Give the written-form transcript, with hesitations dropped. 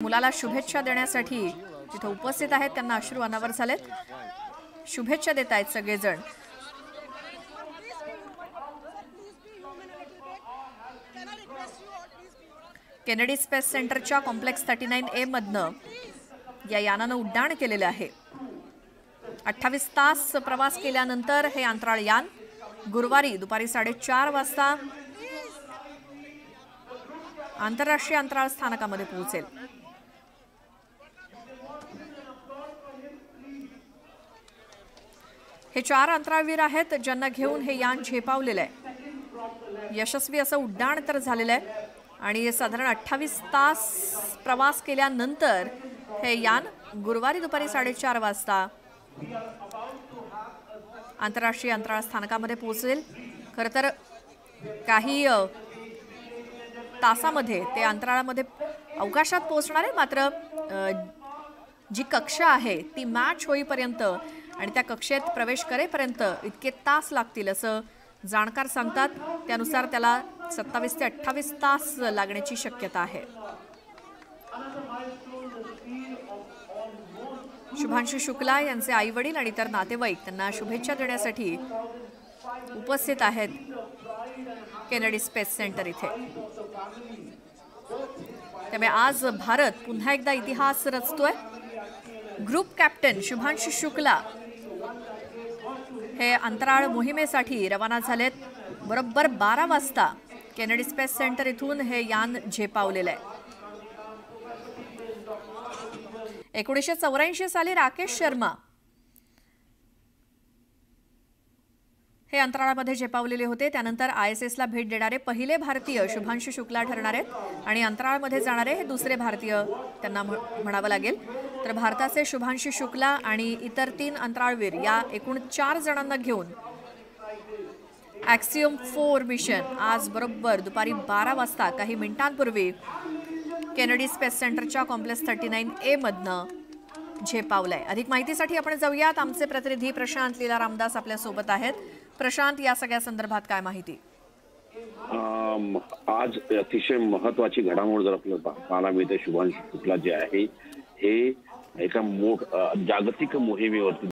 मुलाला शुभेच्छा देण्यासाठी जिथे उपस्थित आहेत त्यांना अश्रू अनावर झालेत। शुभेच्छा देत आहेत सगळेजण। केनेडी स्पेस सेंटरच्या कॉम्प्लेक्स 39A मधनं या यानानं उड्डाण केलेलं आहे। 28 तास प्रवास केल्यानंतर हे अंतराळ यान गुरुवारी दुपारी 4:30 वाजता आंतरराष्ट्रीय अंतराळ स्थानकामध्ये पोहोचेल। हे 4 अंतराळवीर आहेत ज्यांना घेऊन हे यान झेपावलेलं आहे। यशस्वी असं उड्डाण तर झालेलं आहे आणि साधारण 28 तास प्रवास केल्यानंतर हे यान गुरुवारी दुपारी 4:30 वाजता आंतरराष्ट्रीय अंतराळ स्थानकामध्ये पोहोचेल। खरं तर काही तासामध्ये ते अंतराळामध्ये अवकाशात पोहोचणार आहे, मात्र जी कक्षा आहे ती मॅच होईपर्यंत आणि त्या कक्षेत प्रवेश करेपर्यंत इतके तास लागतील असं जाणकार सांगतात। त्यानुसार त्याला 27 ते 28 तास लागण्याची शक्यता आहे। शुभांशु शुक्ला यांचे आई वडील आणि इतर नातेवाईक त्यांना शुभेच्छा देण्यासाठी उपस्थित आहेत केनेडी स्पेस सेंटर इथे। त्यामुळे आज भारत पुन्हा एकदा इतिहास रचतोय। ग्रुप कॅप्टन शुभांशु शुक्ला हे अंतराळ मोहिमेसाठी रवाना झालेत। बरोबर 12 वाजता केनेडी स्पेस सेंटर इथून हे यान झेपावलेलं आहे। 1984 साली राकेश शर्मा हे अंतराळामध्ये झेपावलेले होते। त्यानंतर ISSला भेट देणारे पहिले भारतीय शुभांशु शुक्ला ठरणार आहेत आणि अंतराळामध्ये जाणारे हे दुसरे भारतीय त्यांना म्हणावं लागेल। तर भारताचे शुभांशु शुक्ला आणि इतर 3 अंतराळवीर या एकूण 4 जणांना घेऊन ॲक्सियम 4 मिशन आज बरोबर दुपारी 12 वाजता काही मिनिटांपूर्वी केनेडी स्पेस सेंटरच्या कॉम्प्लेक्स 39A मधनं झेपावलंय। अधिक माहितीसाठी आपण जाऊयात। आमचे प्रतिनिधी प्रशांत लीला रामदास आपल्या सोबत आहेत। प्रशांत, या सगळ्या संदर्भात काय माहिती? आज अतिशय महत्वाची घडामोड जर आपल्याला पाहायला मिळते। शुभांशु शुक्ला जे आहे हे एका जागतिक मोहिमेवरती